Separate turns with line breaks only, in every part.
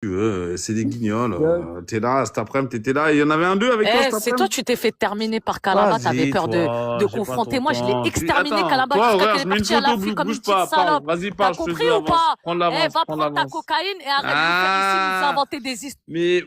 C'est des guignols.
Ouais.
T'es là, cet après-midi, t'étais là. Il y en avait un deux avec toi cet
C'est toi,
après-midi.
tu t'es fait terminer par Kalaba, t'avais
Vas-y,
peur
toi,
de
j'ai pas
confronter.
ton
Moi, je l'ai
temps.
exterminé,
Attends,
Kalaba,
toi,
jusqu'à
regarde,
qu'elle
je
est
mets une
partie à
photo,
l'affût comme une
bouge
petite
pas, parle.
salope.
Vas-y,
T'as
parle, je te
compris
dis
ou
l'avance.
pas?
Prends l'avance,
Va
prends
prendre ta
l'avance.
cocaïne et arrête de nous faire ici, nous
Ah,
inventer des histoires
mais,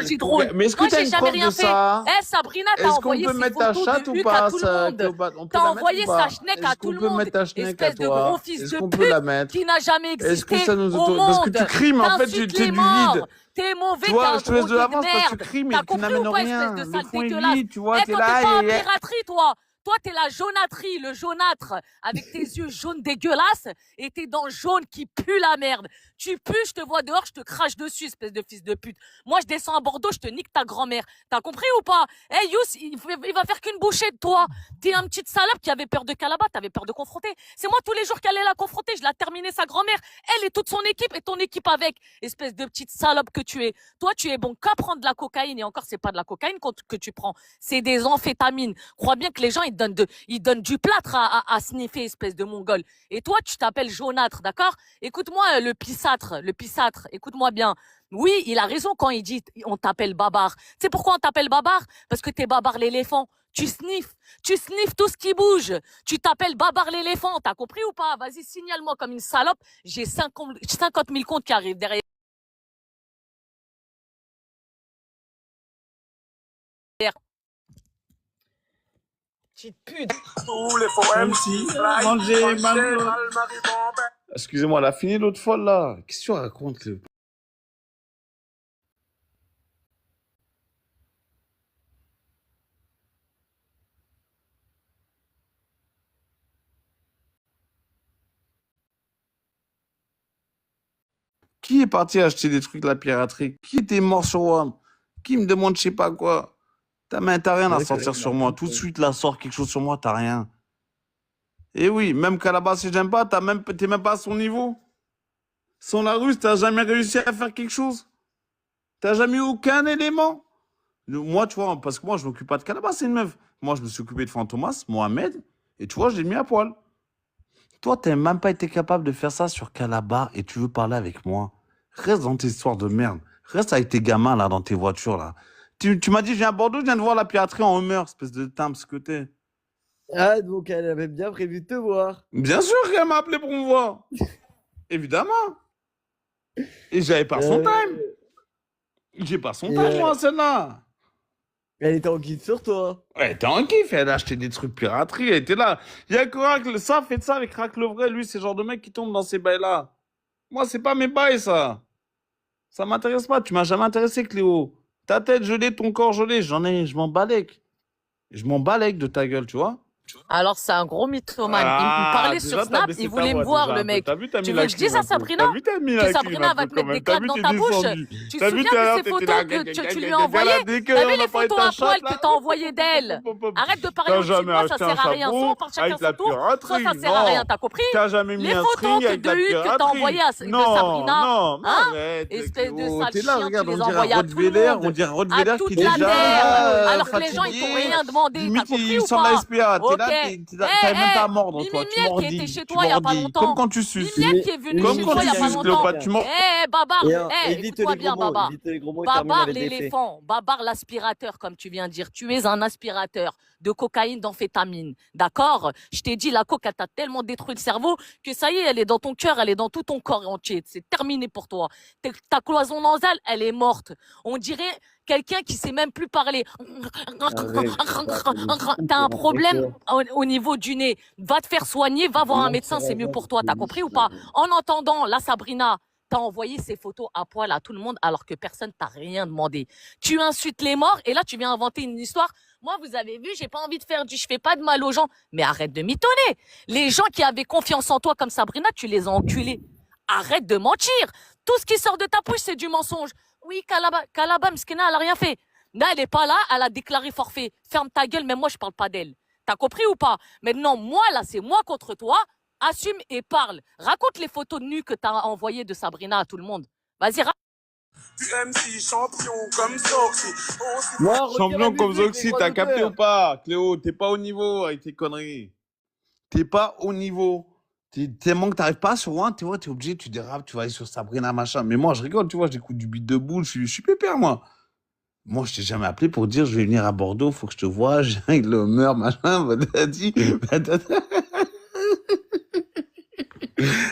qui drôles.
mais est-ce que
Moi,
t'as
j'ai
une
jamais
preuve de
rien fait.
ça?
Sabrina, t'as
Est-ce qu'on
envoyé
peut
ses
mettre ta
photos
chatte
de
ou
Huc à
pas,
tout le
ça,
monde.
Cléopâtre? On peut
T'as
la mettre ou
envoyé sa
pas?
schneck à
Est-ce
tout
qu'on
le
peut
monde.
mettre ta schneck à
Espèce de gros
toi?
fils
Est-ce
de
qu'on peut la
pute
mettre?
qui n'a jamais
Est-ce que
existé
ça nous
au
autorise? Parce que
monde.
tu cries, mais en fait,
T'insultes
t'es
les
du vide.
morts. T'es mauvais,
Tu
t'es
vois,
un
je te laisse de
drogué de
l'avance parce que tu
merde.
cries, mais
T'as
tu
compris
n'amènes
ou pas, espèce
rien.
de
Le
sale
fond est
dégueulasse?
vide, tu vois, t'es
Toi, t'es
là
pas un
et...
piraterie, toi. Toi, t'es la jaunâtrie, le jaunâtre, avec tes yeux jaunes dégueulasses et tes dents jaunes qui puent la merde. Tu pues, je te vois dehors, je te crache dessus, espèce de fils de pute. Moi, je descends à Bordeaux, je te nique ta grand-mère. T'as compris ou pas? Youss, il va faire qu'une bouchée de toi. T'es une petite salope qui avait peur de Kalaba, t'avais peur de confronter. C'est moi tous les jours qui allais la confronter, je l'ai terminé sa grand-mère. Elle et toute son équipe et ton équipe avec. Espèce de petite salope que tu es. Toi, tu es bon qu'à prendre de la cocaïne et encore, c'est pas de la cocaïne que tu prends, c'est des amphétamines. Crois bien que les gens, ils donnent du plâtre à sniffer, espèce de mongol. Et toi, tu t'appelles jaunâtre, d'accord? Écoute-moi, le pissâtre, écoute-moi bien. Oui, il a raison quand il dit on t'appelle Babar. Tu sais pourquoi on t'appelle Babar? Parce que t'es Babar l'éléphant. Tu sniffes tout ce qui bouge. Tu t'appelles Babar l'éléphant, t'as compris ou pas? Vas-y, signale-moi comme une salope. J'ai 50 000 comptes qui arrivent derrière. Petite pute.
Excusez-moi, elle a fini l'autre folle, là. Qu'est-ce que tu racontes, Cléo? Qui est parti acheter des trucs de la piraterie? Qui était mort sur One? Qui me demande je sais pas quoi? T'as rien à sortir sur moi. Tout de suite, là, sort quelque chose sur moi, t'as rien. Et oui, même qu'à la base, si j'aime pas, t'es même pas à son niveau. Sans la ruse, t'as jamais réussi à faire quelque chose. T'as jamais eu aucun élément. Moi, tu vois, parce que moi, je m'occupe pas de Calaba, c'est une meuf. Moi, je me suis occupé de Fantomas, Mohamed, et tu vois, je l'ai mis à poil. Toi, t'as même pas été capable de faire ça sur Calaba et tu veux parler avec moi. Reste dans tes histoires de merde. Reste avec tes gamins, là, dans tes voitures, là. Tu m'as dit, je viens à Bordeaux, je viens de voir la piraterie en Hummer, espèce de timbre, ce que t'es.
Ah, donc elle avait bien prévu de te voir.
Bien sûr qu'elle m'a appelé pour me voir. Évidemment. Et j'avais pas son time. J'ai pas son time, moi, celle-là.
Elle était en guide sur toi.
Elle était en kiff, elle a acheté des trucs piraterie, elle était là. Il y a que Rack, ça, faites ça avec Rack le vrai, lui, c'est le genre de mec qui tombe dans ces bails-là. Moi, c'est pas mes bails, ça. Ça m'intéresse pas, tu m'as jamais intéressé, Cléo. Ta tête gelée, ton corps gelé, je m'en balèque. Je m'en balèque de ta gueule, tu vois.
Alors, c'est un gros mythomane. Il me parlait sur Snap, il voulait me voir, le mec. Tu veux que je dise à Sabrina que Sabrina va te mettre des claques dans ta bouche? Tu te souviens de ces photos que tu lui as envoyées? T'as vu les photos à poil que t'as envoyées d'elle? Arrête de parler au-dessus de moi, ça sert à rien. Soit on part chacun son tour, soit ça sert à rien, t'as compris? Les photos de Hugues que t'as envoyées de Sabrina,
non,
hein?
arrête,
Espèce de
Cléo.
sale
T'es là,
chien, tu
regarde,
les
on
as
dirait
envoyés à tout le
Rottweiler,
monde.
on dirait
À
Rottweiler qui
toute
est
la
déjà
terre, alors que les gens, ils
fatigué.
t'ont rien demandé, t'as
Limite,
compris
il
ou
semble à
pas?
SPA. T'es
Ok.
là, t'arrives même pas à mordre, toi. Tu
Mimiel qui était
mordis.
chez
Tu
toi il y a pas
mordis.
longtemps.
Comme quand tu suces.
Mimiel qui est venu
Comme
chez
quand
toi il y
tu
a pas
suces,
longtemps.
Cléopâtre, tu mords.
Babar,
évite
écoute-moi
les
bien,
gros mots.
Babar.
Évite les gros mots et termine
Babar
avec des faits.
l'éléphant, Babar l'aspirateur, comme tu viens de dire. Tu es un aspirateur de cocaïne, d'amphétamine. D'accord? Je t'ai dit, la coke, elle t'a tellement détruit le cerveau que ça y est, elle est dans ton cœur, elle est dans tout ton corps entier. C'est terminé pour toi. Ta cloison nasale, elle est morte. On dirait quelqu'un qui sait même plus parler. T'as un problème au niveau du nez. Va te faire soigner, va voir un médecin, c'est mieux pour toi. T'as compris ou pas? En entendant, la Sabrina, t'as envoyé ces photos à poil à tout le monde alors que personne t'a rien demandé. Tu insultes les morts et là, tu viens inventer une histoire. Moi, vous avez vu, j'ai pas envie de je fais pas de mal aux gens. Mais arrête de mitonner. Les gens qui avaient confiance en toi comme Sabrina, tu les as enculés. Arrête de mentir. Tout ce qui sort de ta bouche, c'est du mensonge. Oui, Kalaba, Mskina, elle a rien fait. Là, elle est pas là, elle a déclaré forfait. Ferme ta gueule, mais moi, je parle pas d'elle. T'as compris ou pas? Maintenant, moi, là, c'est moi contre toi. Assume et parle. Raconte les photos de nu que t'as envoyées de Sabrina à tout le monde. Vas-y,
MC champion comme Zoxy.
Champion comme Zoxy, t'as capté ou pas? Cléo, t'es pas au niveau avec tes conneries. T'es pas au niveau. Tellement que t'arrives pas sur un, tu vois, t'es obligé, tu dérapes, tu vas aller sur Sabrina, machin. Mais moi, je rigole, tu vois, j'écoute du beat de boule, je suis pépère, moi. Moi, je t'ai jamais appelé pour dire, je vais venir à Bordeaux, faut que je te voie, j'ai avec le meurt, machin, patati, patata.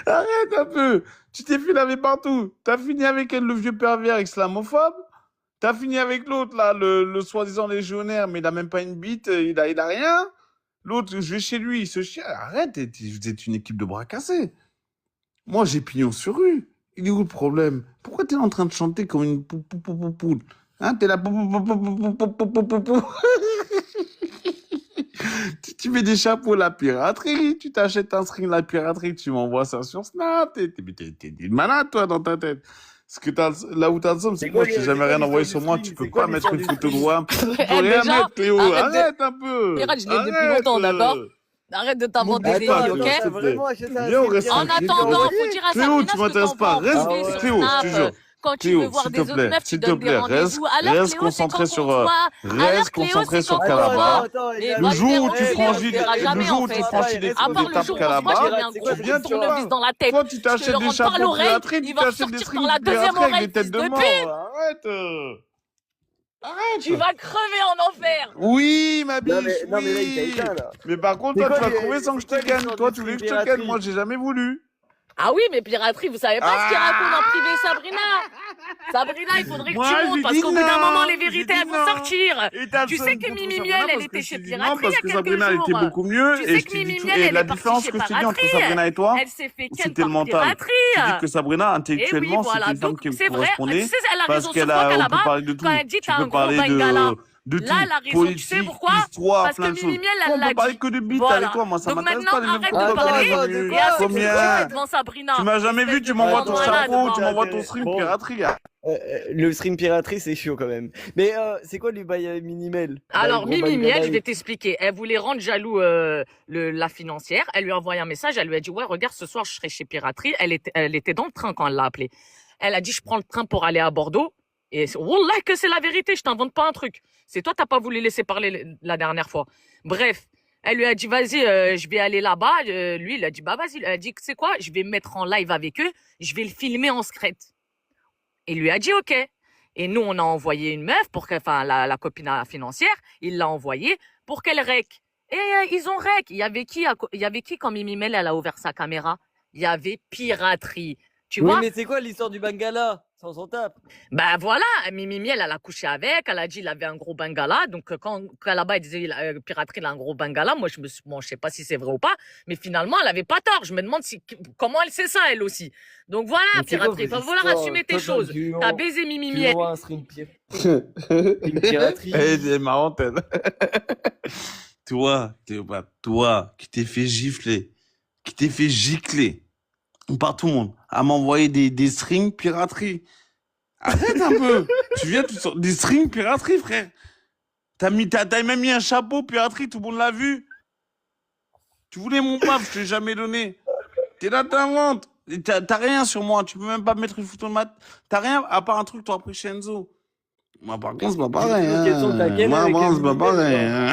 Arrête un peu. Tu t'es fait laver partout. T'as fini avec elle, le vieux pervers islamophobe. T'as fini avec l'autre, là, le soi-disant légionnaire, mais il a même pas une bite, il a rien. L'autre, je vais chez lui, il se chie. Arrête, vous êtes une équipe de bras cassés. Moi, j'ai pignon sur rue. Il est où le problème? Pourquoi t'es en train de chanter comme une poule? Hein, t'es là, tu mets des chapeaux la piraterie, tu t'achètes un string la piraterie, tu m'envoies ça sur Snap, t'es malade toi dans ta tête. Parce que là où t'as le somme, c'est que moi je t'ai jamais rien envoyé sur moi, tu peux pas mettre une photo de moi, tu peux rien
déjà,
mettre Théo,
arrête
un peu.
Pirate, je l'ai depuis longtemps, d'accord? Arrête de t'inventer des vies, ok?
T'as vraiment acheté un
Viens, on
slip
reste
En
pirate.
attendant, faut dire à
Théo,
Sabrina
tu
ce que
m'intéresses
t'en
pas.
penses.
Reste,
Tu fais
Théo,
sur
je te
Snap,
jure.
quand tu veux
Théo,
voir
s'il
des
te
autres
plaît,
meufs, tu
s'il te
donnes des
plaît,
rendez-vous. Alors
reste
Cléo, c'est
concentré
quand
sur,
on se voit. Alors
reste
Cléo,
concentré
c'est
sur
quand on se
Calabar.
voit.
il
Mais
a-
Le
va te
jour
faire
où tu
enculer, on
franchis,
se verra jamais
le jour
en
où tu
fait.
franchis des
À part le
étapes
jour où on se voit, je
Calabar,
te mets un
c'est
gros
quoi,
coup
viens,
de
tu
tournevis
vois.
dans la tête.
Toi, tu
Je te
t'achètes
le
des
rentre par
chapeaux
l'oreille,
piraterie,
il
tu
va
t'achètes des
ressortir par
strings
la deuxième
piraterie avec
oreille,
des têtes
fils
de
de
mort.
pute.
Arrête.
Tu
Arrête.
vas crever en enfer.
Oui, ma
Non,
biche,
mais là, il t'a
oui.
éteint, là.
Mais par contre,
C'est
toi, tu
quoi
vas trouver sans que je te ken. Toi, tu voulais que je te ken. Moi, j'ai jamais voulu.
Ah oui, mais piraterie, vous savez pas ce qu'il raconte en privé, Sabrina. Sabrina, il faudrait que
Moi,
tu montes
j'ai
parce
dit
qu'au bout d'un
non,
moment, les
j'ai
vérités,
dit
elles vont
non.
sortir.
Et t'as
Tu
le
sais
seum
que
contre
Mimi
Sabrina
Miel, elle
parce
était
que je
chez
t'ai dit non,
Piraterie il y
parce
a
que
quelques
Sabrina, elle était
jours.
beaucoup mieux.
Tu
Et
sais
je
que
t'ai dit
Mimi
tout.
Miel,
Et
elle
la
est partie
différence
chez
que je t'ai dit entre
Piraterie.
Sabrina et toi,
Elle s'est fait ken
c'était le
par
mental.
Piraterie.
Je t'ai dit que Sabrina,
Et oui,
intellectuellement, c'était
voilà.
une femme
Donc,
qui me
c'est vrai. Tu
correspondait.
sais, elle a
Parce
raison sur
qu'elle
quoi,
a, on peut
Calabar,
parler de tout.
quand elle dit
Tu
t'as un
peux
gros
parler
bangala.
de
Là,
tout.
elle a raison. Tu sais
Politique,
pourquoi?
histoire,
Parce
plein
que
de
Mimi
choses.
Miel,
Toi,
elle
on
l'a
peut parler
dit.
que de bite
Voilà.
avec toi. Moi, ça
Donc
m'intéresse
maintenant,
pas les meufs
arrête
comme
de
toi.
parler
Attends,
J'en ai eu
et assume tes
combien?
conneries devant Sabrina.
Tu m'as jamais vu,
Espèce
tu
de
m'envoies
grande
ton
malade,
chapeau,
va.
tu m'envoies ton stream
Bon.
piraterie.
Le stream piraterie, c'est chaud quand même. Mais c'est quoi le bail minimal?
Alors, Mimi Miel, je vais t'expliquer. Elle voulait rendre jaloux la financière. Elle lui a envoyé un message. Elle lui a dit, ouais, regarde, ce soir, je serai chez Piraterie. Elle était dans le train quand elle l'a appelé. Elle a dit, je prends le train pour aller à Bordeaux. Et wallah que c'est la vérité, je t'invente pas un truc. C'est toi, t'as pas voulu laisser parler la dernière fois. Bref, elle lui a dit, vas-y, je vais aller là-bas. Lui, il a dit, bah vas-y. Elle a dit, c'est quoi? Je vais me mettre en live avec eux. Je vais le filmer en secret. Il lui a dit, OK. Et nous, on a envoyé une meuf pour qu'elle, enfin, la copine financière, il l'a envoyée pour qu'elle rec. Et ils ont rec. Il y avait qui quand Mimi Mel, elle a ouvert sa caméra? Il y avait Piraterie. Tu
Oui,
vois?
mais c'est quoi l'histoire du bangala? Sans son tape.
Ben voilà, Mimi Miel, elle a couché avec, elle a dit il avait un gros bangala. Donc quand là-bas, il disait Piraterie, il a un gros bangala, moi je sais pas si c'est vrai ou pas, mais finalement, elle avait pas tort. Je me demande comment elle sait ça, elle aussi. Donc voilà,
Mais c'est quoi
Piraterie, il va
vos
falloir
histoires?
assumer tes
Toi,
choses. T'as baisé Mimi
Tu
Miel.
vois un stream une piraterie.
Elle est marrante, elle. Toi, qui t'es fait gifler, qui t'es fait gicler par tout le monde, à m'envoyer des strings piraterie. Arrête un peu. Tu viens, tu sors des strings piraterie, frère. T'as même mis un chapeau piraterie, tout le monde l'a vu. Tu voulais mon paf, je t'ai jamais donné. T'es là, t'inventes. T'as rien sur moi, tu peux même pas mettre une photo de ma... T'as rien, à part un truc que t'as pris chez Enzo. Moi, par contre, c'est pas pareil.
Quelles sont ta gueule
Moi,
avec
c'est pas
Eminem,
pareil.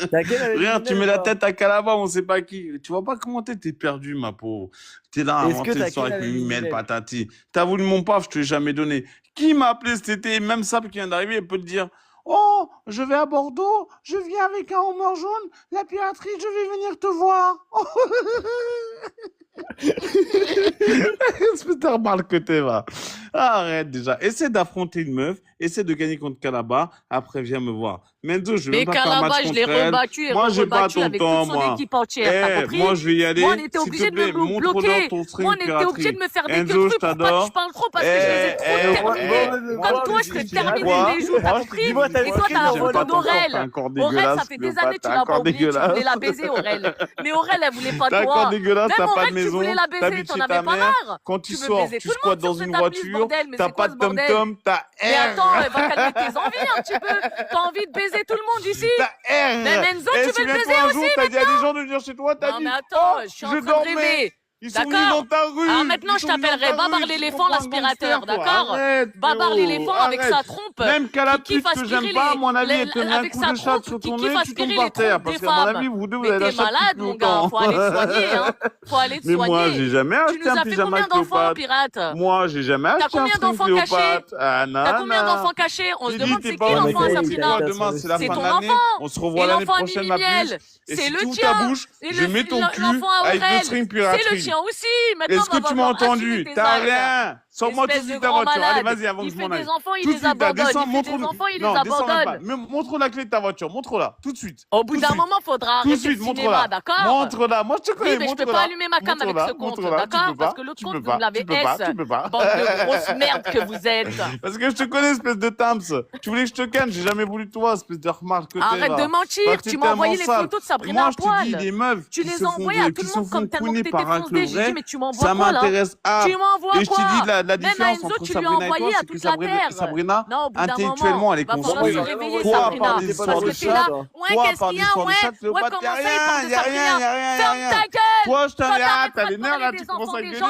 T'as quel avec
Regarde, tu
Eminem,
mets la
toi
tête à Calabar, on sait pas qui. Tu vois pas comment t'es perdu, ma pauvre. T'es là à
Est-ce que
inventer
t'as
l'histoire
quel
avec
avec
Mimel,
Eminem?
patati. T'as voulu mon paf, je te l'ai jamais donné. Qui m'a appelé cet été? Même Sab qui vient d'arriver, elle peut te dire, oh, je vais à Bordeaux, je viens avec un homard jaune, la piraterie, je vais venir te voir. Espèce de que t'es, va. Arrête déjà. Essaie d'affronter une meuf, essaie de gagner contre Calabar, après viens me voir. Menzo, je vais
Mais
même pas faire un
Calabar,
match
je
contre
l'ai
elle.
rebattu et
Moi, j'ai pas
rebattu
ton
avec
temps,
toute son
moi.
équipe entière. T'as
Eh,
compris?
moi, je vais y aller.
Moi, on était
S'il
obligé
te
de
plaît,
me
montre-leur
bloquer.
ton string
Moi, on était obligé
piraterie.
de me faire des
Enzo,
queues
je
trucs. Pourquoi
t'adore.
tu parles trop? Parce que je les ai trop terminés. Comme toi, je te termine les joues, t'as compris?
Dis-moi,
Et
t'as
toi,
écrit
t'as la
dans
photo
ton corps,
d'Aurel.
T'es encore
Aurel,
dégueulasse.
ça fait des
Cléopâtre,
années que
t'es
tu l'as pas
encore
oublié, tu
dégueulasse.
voulais la baiser, Aurel. Mais Aurel, elle voulait pas
T'es encore
toi.
dégueulasse, t'as
Même
pas de
Aurel, tu
maison,
voulais la baiser,
t'habites
t'en
chez
avais
ta
pas
mère.
marre.
Quand tu
Tu veux
sors,
baiser
tu
tout le
squattes
monde
dans
sur
une
cette appli, ce
voiture,
bordel. Mais
t'as
c'est quoi
pas
ce
de
bordel?
tom-tom, t'as
Mais attends,
R.
va calmer tes envies un petit peu. T'as envie de baiser tout le monde ici?
T'as R.
Mais Enzo,
Eh,
tu veux le
souviens-toi,
baiser
un
aussi
jour, t'as dit à des gens de venir chez toi, t'as
Non,
dit,
mais attends,
oh,
je suis en
je
train de
dormais.
rêver.
Ils sont venus dans
D'accord?
ta rue.
Alors maintenant,
Ils
je
sont venus dans
t'appellerai
ta
Babar
rue. Tu
l'éléphant,
comprends, un
l'aspirateur,
gangster, toi.
d'accord?
Arrête,
Babar
frérot,
l'éléphant avec
arrête.
sa trompe
Même qu'à la
qui
pute
fasse
que
aspirer
j'aime pas, à mon avis, elle te met un
avec
coup
sa
de chat
trompe
sur
qui
ton nez,
fasse
tu
aspirer
tombes
les
par terre.
trompes
Parce
des
qu'à mon
femmes.
avis, vous deux, vous
Mais
avez la
t'es
chatte depuis
malade,
plus
mon gars.
longtemps.
Faut aller te soigner, hein. Faut aller te
Mais moi,
soigner.
j'ai jamais
Tu
acheté
nous
un
as fait
pyjama
combien d'enfants,
Cléopâtre.
pirate?
Moi, j'ai jamais
T'as
acheté un
combien
string
d'enfants cachés?
Cléopâtre. Ah,
T'as combien
non.
d'enfants cachés? On se
J'ai dit,
demande
t'es
c'est
pas
qui
Ouais, mais
l'enfant à
ça y est,
Sabrina?
t'as sur
Demain,
le
c'est la
C'est
fin
stream.
de
ton
l'année.
enfant.
On se
Et
revoit l'année
l'enfant à
prochaine,
Mimi
ma puce.
Miel,
Et
c'est
si
le
tu ouvres
tien.
ta bouche,
Et
je mets ton cul
l'enfant à
avec deux
Aurel,
strings
c'est le
piraterie.
tien aussi. Maintenant,
Est-ce
on
que
va
tu m'as
voir assumer
entendu?
tes
T'as
actes.
rien. Sors-moi tout de
Espèce de
suite ta
grand
voiture. Allez,
malade.
vas-y, avant que
Il
je
fait
m'en aille.
des enfants, il
Tout de
les
suite, là,
abandonne.
descends,
Il fait
montre
des enfants, il les
Non, descends même pas.
abandonne.
Montre la clé de ta voiture. Montre-la. Tout de suite.
Au bout
Tout de
d'un
suite.
moment, faudra
Tout de
arrêter
suite,
le cinéma,
montre-la.
d'accord?
Montre-la. Moi, je te connais.
Oui, mais je peux pas
Montre-la.
allumer ma cam avec ce compte,
Montre-la. Tu
d'accord?
peux
Parce
pas.
que l'autre
Tu
compte,
peux
vous me
pas.
l'avez
Tu peux pas.
S.
Tu peux pas.
Bande de grosses merdes que vous êtes.
Parce que je te connais, espèce de Tams. Tu voulais que je te canne. J'ai jamais voulu de toi, espèce de remarque que t'es
Arrête de
là.
mentir.
Parce que
Tu
t'es
m'as envoyé les
tellement sale.
photos de Sabrina
Moi,
à
je te dis,
poil.
les meufs
Tu
qui
les
se
as
font
envoyées à tout
qui
le
se
monde
font
comme tellement
couiner
que t'étais
par un
foncé. J'ai dit,
vrai,
mais tu m'envoies
ça
quoi là?
m'intéresse. Ah,
Tu m'envoies
et je te dis
quoi?
la
Même à
différence
Enzo,
entre
tu lui as
Sabrina et
envoyé
toi,
à
c'est que
toute la terre.
Sabrina,
Non, au bout d'un
intellectuellement,
moment,
elle est
va
Bon,
falloir
moi,
se
il
construite.
va
réveiller,
envoyer
Toi, à
Sabrina.
part
ça.
des
T'es pas
histoires
Parce
dans
de
le
que t'es
chat,
là.
chat,
toi.
Ouais,
toi, à
qu'est-ce
part
qu'il y
des
a?
histoires de chat,
Ouais,
Cléopâtre, y'a
comment ça, il
rien,
parle de
y'a rien,
Sabrina?
y'a rien, y'a
Ferme
rien.
ta gueule!
Toi, je
Quand
t'arrête, t'as
t'arrêteras
les
de
nerfs
parler
là,
des
tu commences
enfants
à
des
gueuler.
gens, on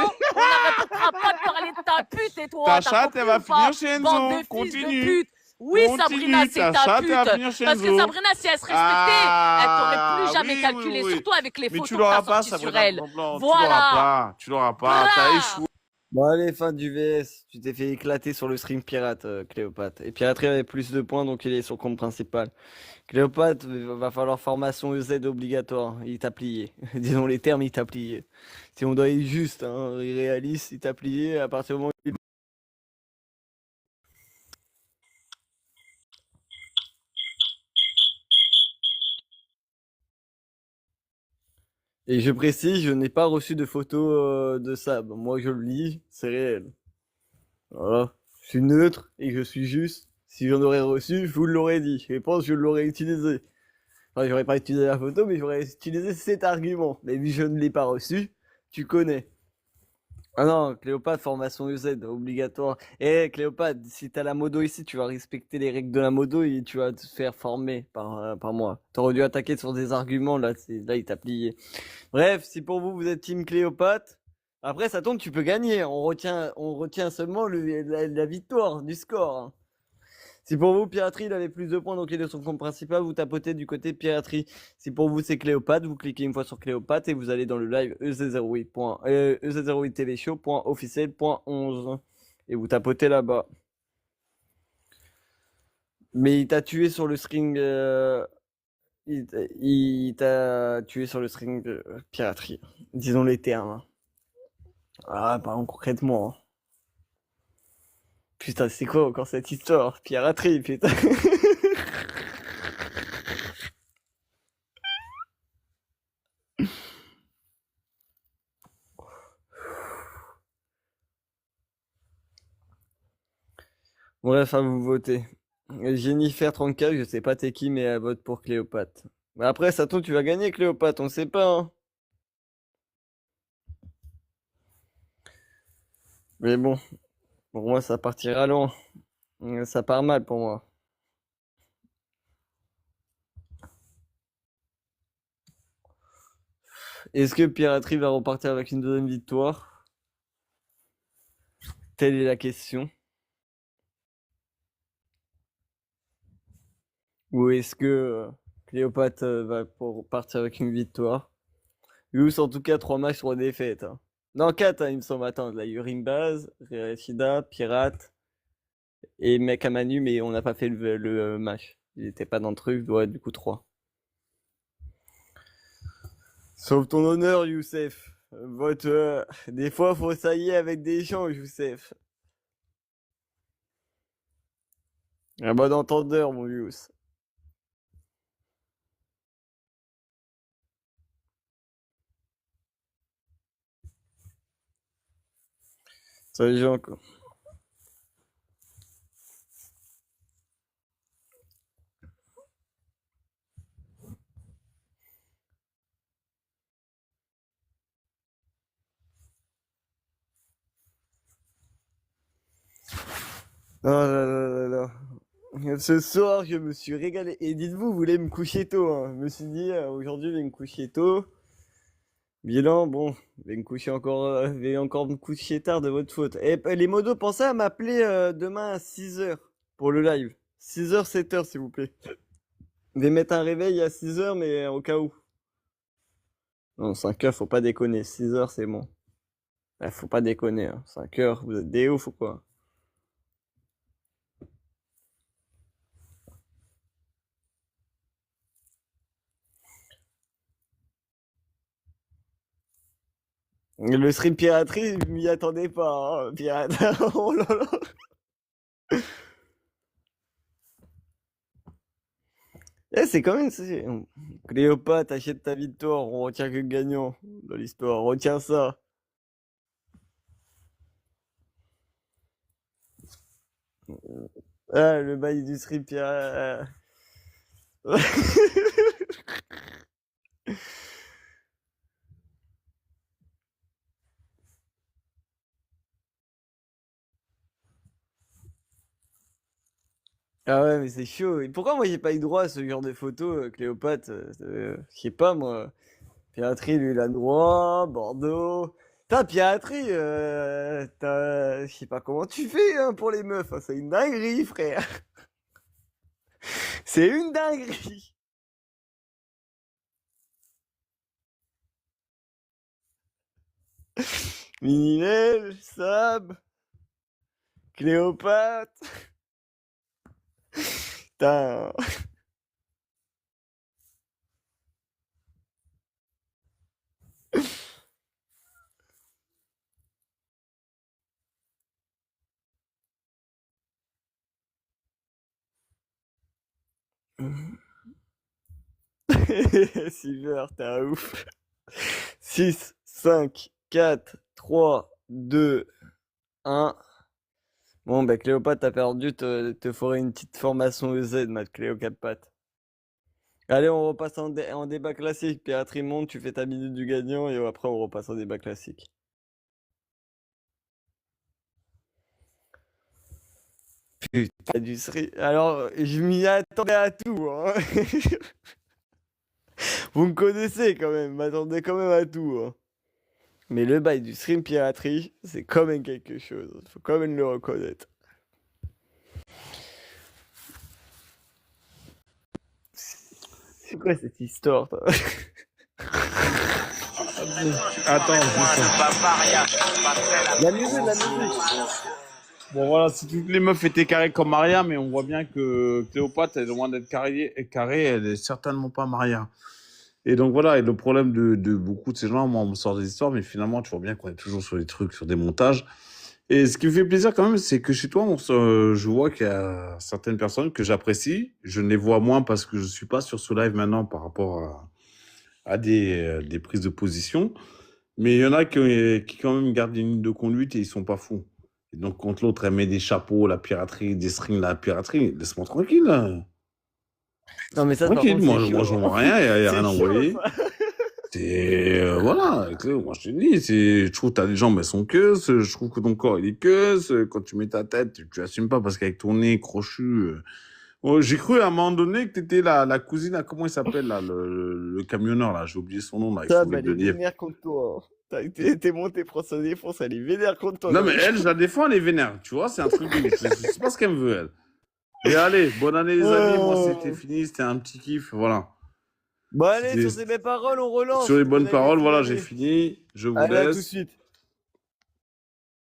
n'arrêtera pas de parler de ta pute et toi,
Ta
t'as
chatte,
compris
elle va
ou pas?
finir chez
Bande
Enzo.
de fils de
Continue.
pute. Oui, Sabrina,
Continue,
c'est
ta
ta
chatte, elle va
pute.
finir chez
Parce que
Enzo.
Sabrina, si elle se respectait, elle t'aurait plus jamais
Oui,
calculé,
oui.
surtout avec les
Mais tu
photos que t'as
l'auras pas,
sorties sur
Sabrina
elle.
Blanc. Tu
Voilà.
l'auras pas. Tu l'auras pas. T'as
Bra.
échoué.
Bon, allez, fin du VS. Tu t'es fait éclater sur le stream pirate, Cléopâtre. Et Piraterie avait plus de points, donc il est sur compte principal. Cléopâtre, va falloir formation EZ obligatoire. Il t'a plié. Disons les termes, il t'a plié. Si on doit être juste, hein, irréaliste, il t'a plié à partir du moment où il... Et je précise, je n'ai pas reçu de photo de ça. Bon, moi, je le lis, c'est réel. Voilà. Je suis neutre et je suis juste. Si j'en aurais reçu, je vous l'aurais dit. Je pense que je l'aurais utilisé. Enfin, j'aurais pas utilisé la photo, mais j'aurais utilisé cet argument. Mais vu que je ne l'ai pas reçu, tu connais. Ah non, Cléopâtre, formation EZ, obligatoire. Eh, Cléopâtre, si t'as la modo ici, tu vas respecter les règles de la modo et tu vas te faire former par moi. T'aurais dû attaquer sur des arguments, là, là, il t'a plié. Bref, si pour vous, vous êtes team Cléopâtre, après, ça tombe, tu peux gagner. On retient seulement la victoire du score, hein. Si pour vous, Piraterie, il avait plus de points, donc il est sur son compte principal, vous tapotez du côté Piraterie. Si pour vous, c'est Cléopâtre, vous cliquez une fois sur Cléopâtre et vous allez dans le live ez08tvshow.officiel.11 et vous tapotez là-bas. Mais il t'a tué sur le string... il t'a tué sur le string Piraterie. Disons les termes, hein. Ah, parlons concrètement, hein. Putain, c'est quoi encore cette histoire? Piraterie, putain. Bref, à vous voter. Jennifer 34, je sais pas t'es qui, mais elle vote pour Cléopâtre. Mais après, ça tombe, tu vas gagner Cléopâtre, on sait pas, hein. Mais bon, pour moi, ça partira loin. Ça part mal pour moi. Est-ce que Piraterie va repartir avec une deuxième victoire? Telle est la question. Ou est-ce que Cléopâtre va partir avec une victoire? Yous, en tout cas, 3 matchs, 3 défaites, hein. Non, 4, hein, il me semble. Attends, là, Yurimbaz, Rachida, Pirate et Mec à Manu, mais on n'a pas fait le match. Il était pas dans le truc, ouais, du coup 3. Sauve ton honneur, Youssef. Vote. Des fois, faut s'allier avec des gens, Youssef. Un bon entendeur, mon Youss. Ça les gens, quoi. Oh là là là là. Ce soir, je me suis régalé. Et dites-vous, vous voulez me coucher tôt, hein. Je me suis dit, aujourd'hui, je vais me coucher tôt. Bilan, bon, je vais encore me coucher tard de votre faute. Et les modos, pensez à m'appeler demain à 6h pour le live. 6h, 7h, s'il vous plaît. Je vais mettre un réveil à 6h, mais au cas où. Non, 5h, faut pas déconner. 6h, c'est bon. Faut pas déconner, hein. 5h, vous êtes des ouf ou quoi? Le stream piraterie, je m'y attendais pas, hein. Pirate. Oh là là. C'est quand même. Cléopâtre, achète ta victoire, on retient que le gagnant dans l'histoire. Retiens ça. Ah, le bail du stream pirate. Ah ouais, mais c'est chaud. Et pourquoi moi j'ai pas eu droit à ce genre de photos, Cléopâtre? Je sais pas moi. Piraterie, lui, il a droit. Bordeaux. Putain, piraterie, je sais pas comment tu fais hein, pour les meufs. Hein. C'est une dinguerie, frère. C'est une dinguerie. Minimel, Sab, Cléopâtre. Putain. Silver, t'es un ouf. 6, 5, 4, 3, 2, 1. Bon, bah Cléopâtre, t'as perdu, te ferai une petite formation EZ, Matt Cléopâtre. Allez, on repasse en débat classique. Piraterie monte, tu fais ta minute du gagnant et après on repasse en débat classique. Putain, du stream. Alors, je m'y attendais à tout, hein. Vous me connaissez quand même, m'attendais quand même à tout, hein. Mais le bail du stream piraterie, c'est quand même quelque chose. Faut quand même le reconnaître. C'est quoi cette histoire, toi?
Attends,
La musique.
bon voilà, si toutes les meufs étaient carrées comme Maria, mais on voit bien que Cléopâtre, elle est loin d'être carrée, elle est certainement pas Maria. Et donc voilà, et le problème de beaucoup de ces gens, moi on me sort des histoires, mais finalement tu vois bien qu'on est toujours sur des trucs, sur des montages. Et ce qui me fait plaisir quand même, c'est que chez toi, je vois qu'il y a certaines personnes que j'apprécie. Je ne les vois moins parce que je suis pas sur ce live maintenant par rapport à des prises de position. Mais il y en a qui quand même gardent une ligne de conduite et ils sont pas fous. Et donc quand l'autre elle met des chapeaux, la piraterie, des strings, la piraterie, laisse-moi tranquille, là.
Non, mais ça, par
Tranquille,
contre,
moi,
c'est
moi
chaud.
j'en vois rien, il n'y a
C'est
rien à
chaud,
envoyer.
ça.
Voilà, moi je te dis, je trouve que t'as les jambes, elles sont queues, je trouve que ton corps il est queue, quand tu mets ta tête, tu assumes pas parce qu'avec ton nez crochu. J'ai cru à un moment donné que t'étais la cousine, comment il s'appelle là, le camionneur là, j'ai oublié son nom là, avec
Ça,
son
bah,
bec
elle
de
est
lièvre.
vénère contre toi. Hein. T'es monté, prends sa défense, elle est vénère contre toi.
Non
Non,
mais
mais
elle, je la défends, elle est vénère, tu vois, c'est un truc de ouf. Je sais pas ce qu'elle me veut elle. Mais allez, bonne année les amis, moi c'était fini, c'était un petit kiff, voilà.
Bon, allez,
C'était
sur ces belles paroles, on relance.
sur les
Bonne
bonnes
année,
paroles,
bonne
voilà, j'ai
année.
fini, je vous
Allez, à tout de
laisse.
suite.